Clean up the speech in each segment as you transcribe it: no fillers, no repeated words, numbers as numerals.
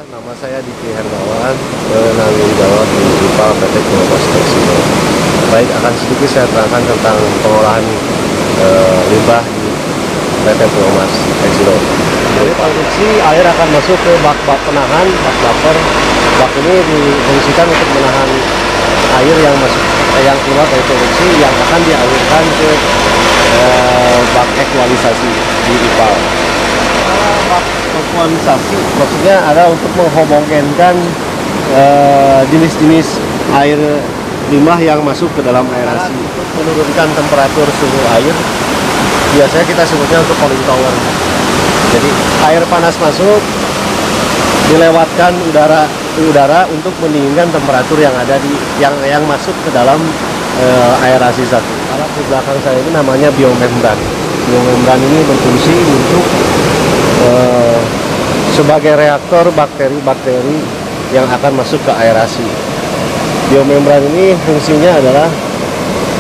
Nama saya Diki Hermawan, penanggung jawab di IPAL PT Pulau Teksino. Baik, akan sedikit saya terangkan tentang pengolahan limbah di PT Pulau Teksino. Jadi produksi air akan masuk ke bak-bak penahan, bak buffer. Bak ini difungsikan untuk menahan air yang masuk, yang keluar dari produksi yang akan dialirkan ke bak ekualisasi di IPAL. Ekualisasi maksudnya ada untuk menghomogenkan jenis-jenis air limbah yang masuk ke dalam aerasi, untuk menurunkan temperatur suhu air. Biasanya kita sebutnya untuk cooling tower. Jadi air panas masuk, dilewatkan udara untuk mendinginkan temperatur yang ada di yang masuk ke dalam aerasi satu. Alat di belakang saya ini namanya biomembran. Biomembran ini berfungsi untuk sebagai reaktor bakteri-bakteri yang akan masuk ke aerasi. Biomembran ini fungsinya adalah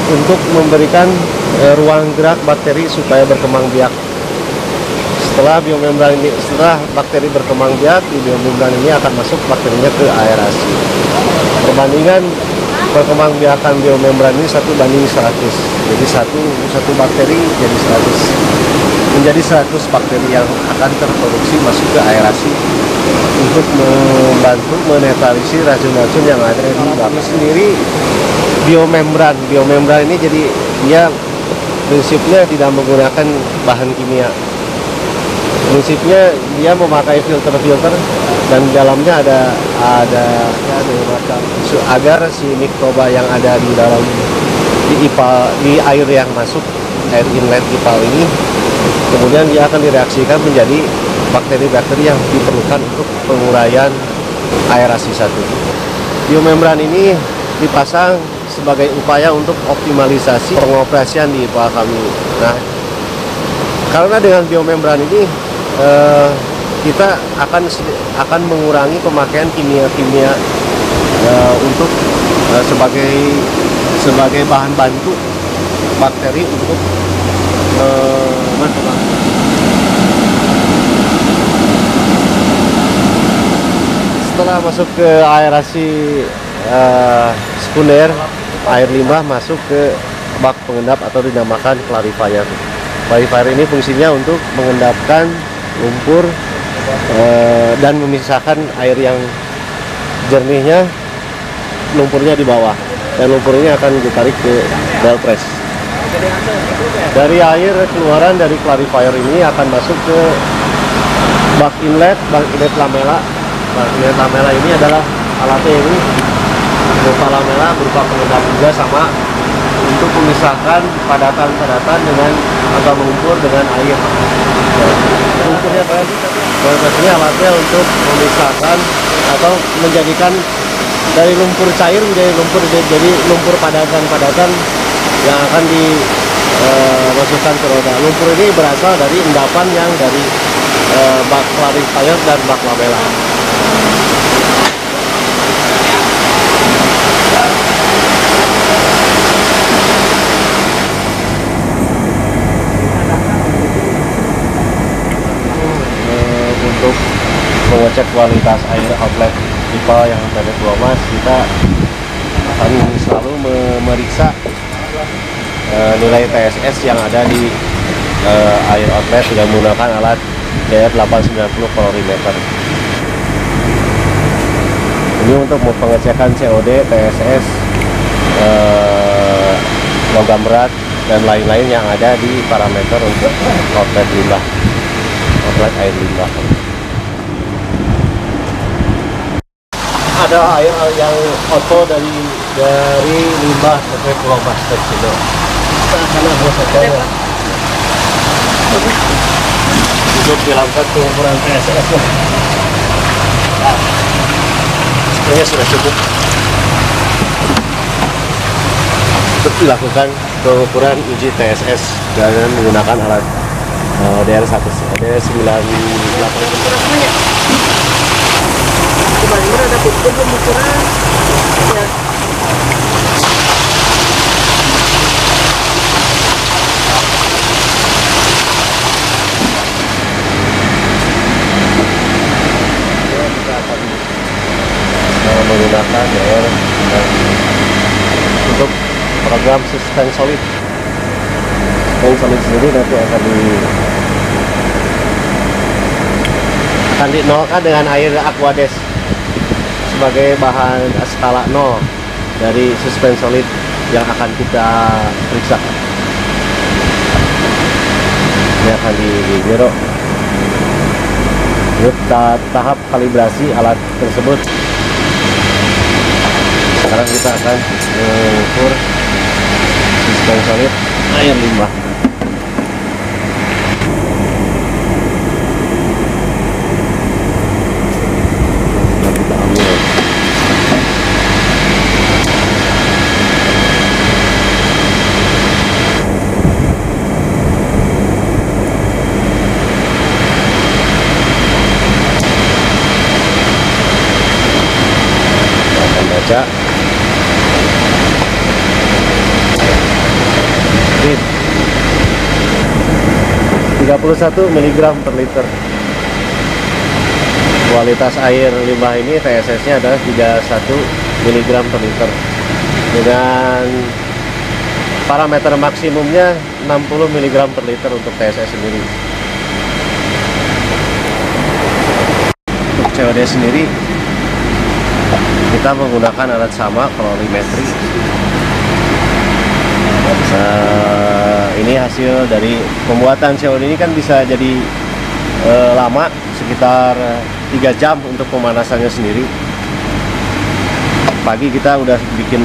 untuk memberikan ruang gerak bakteri supaya berkembang biak. Setelah bakteri berkembang biak, di biomembran ini akan masuk bakterinya ke aerasi. Perbandingan perkembangbiakan biomembran ini 1:100. Jadi satu bakteri jadi 100 bakteri yang akan terproduksi masuk ke aerasi untuk membantu menetralisir racun-racun yang ada di bak sendiri. Biomembran ini jadi dia prinsipnya tidak menggunakan bahan kimia. Prinsipnya dia memakai filter dan di dalamnya ada macam agar si mikroba yang ada di dalam di air yang masuk, air inlet IPAL ini, kemudian dia akan direaksikan menjadi bakteri-bakteri yang diperlukan untuk penguraian aerasi satu. Biomembran ini dipasang sebagai upaya untuk optimalisasi pengoperasian di IPAL kami. Nah, karena dengan biomembran ini kita akan mengurangi pemakaian kimia-kimia untuk sebagai bahan bantu bakteri untuk setelah masuk ke aerasi sekunder, air limbah masuk ke bak pengendap atau dinamakan clarifier. Clarifier ini fungsinya untuk mengendapkan lumpur dan memisahkan air yang jernihnya, lumpurnya di bawah, dan lumpur ini akan ditarik ke bell press. Dari air keluaran dari clarifier ini akan masuk ke bak inlet lamela. Bak inlet lamela ini adalah alatnya ini berupa lamela, berupa pengendap juga sama untuk memisahkan padatan-padatan dengan atau lumpur dengan air. Lumpurnya ini alatnya untuk memisahkan atau menjadikan dari lumpur cair menjadi lumpur padatan-padatan yang akan dimasukkan ke roda. Lumpur ini berasal dari endapan yang dari bak clarifier dan bak lamela. Untuk mengecek kualitas air outlet IPAL yang ada di Pulau Mas, kita akan selalu memeriksa nilai TSS yang ada di air outlet dengan menggunakan alat DR 890 kolorimeter. Ini untuk pengecekan COD, TSS, logam berat, dan lain-lain yang ada di parameter untuk outlet limbah, outlet air limbah. Ada air yang auto dari limbah sampai Pulau Master Cino. Kita akan ada saja untuk dilakukan pengukuran TSS. Nah, sebenarnya sudah cukup untuk dilakukan pengukuran uji TSS dengan menggunakan alat DR1 DR98. Kemarin ada pintu pengukuran ya. Kita akan menggunakan DR untuk program Sustain Solid. Sustain Solid sendiri nanti akan dinolkan dengan air Aquades sebagai bahan skala 0 dari Sustain Solid yang akan kita periksa. Ini akan di zero. Tahap kalibrasi alat tersebut. Sekarang kita akan mengukur Sustain Solid air limbah. Baca 31 mg per liter. Kualitas air limbah ini TSS-nya adalah 31 mg per liter dengan parameter maksimumnya 60 mg per liter untuk TSS sendiri. Untuk COD sendiri kita menggunakan alat sama kalorimetri. Ini hasil dari pembuatan COD ini kan bisa jadi lama, sekitar 3 jam untuk pemanasannya sendiri. Pagi kita udah bikin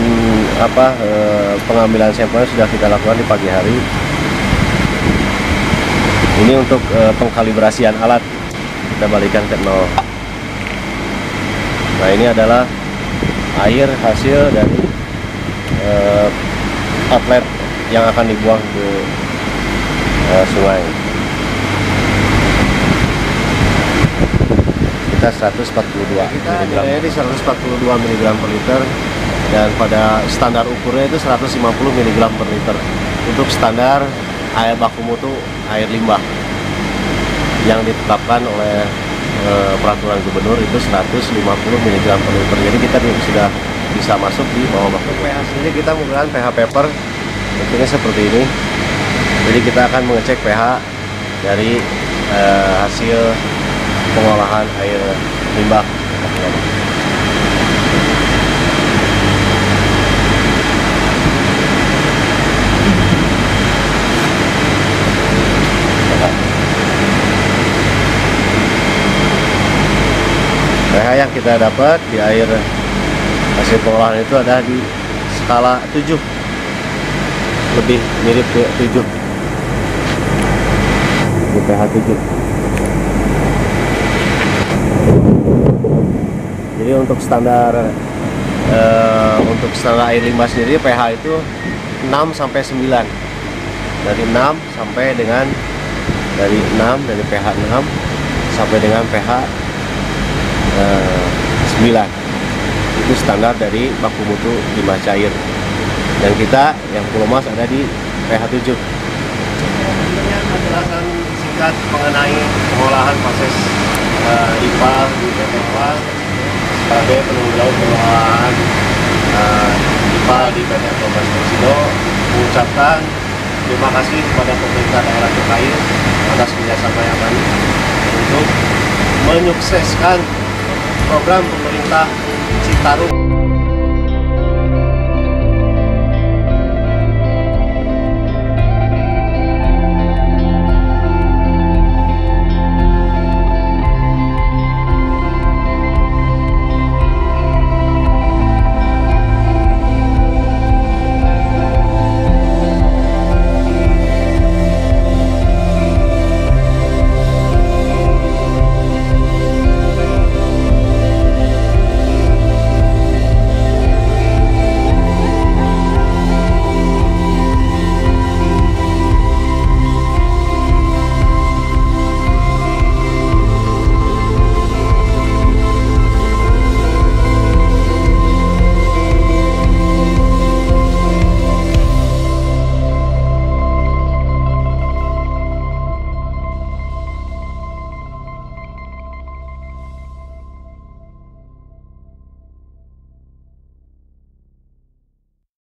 pengambilan sampelnya sudah kita lakukan di pagi hari. Ini untuk pengkalibrasian alat, kita balikan ke 0. Nah, ini adalah air hasil dari outlet yang akan dibuang ke sungai. Kita 142 mg. Ini 142 mg per liter dan pada standar ukurnya itu 150 mg per liter. Untuk standar air baku mutu air limbah yang ditetapkan oleh peraturan gubernur itu 150 mg per liter. Jadi kita sudah bisa masuk di bawah baku. pH sendiri kita menggunakan pH paper, bentuknya seperti ini. Jadi kita akan mengecek pH dari hasil pengolahan air limbah. pH yang kita dapat di air hasil pengolahan itu ada di skala 7, lebih mirip ke 7, di pH 7. Jadi untuk standar air limbah sendiri pH itu 6 sampai 9. Dari 6 sampai dengan dari pH 6 sampai dengan pH 9. Itu standar dari baku mutu limbah cair. Dan kita yang Pulau Mas ada di pH 7. Penjelasan singkat mengenai pengolahan proses IPA di PT PA sebagai penanggung jawab pengolahan IPA di PT Master Cino mengucapkan terima kasih kepada pemerintah daerah terkait atas kerjasama yang baik untuk menyukseskan program pemerintah Citarum.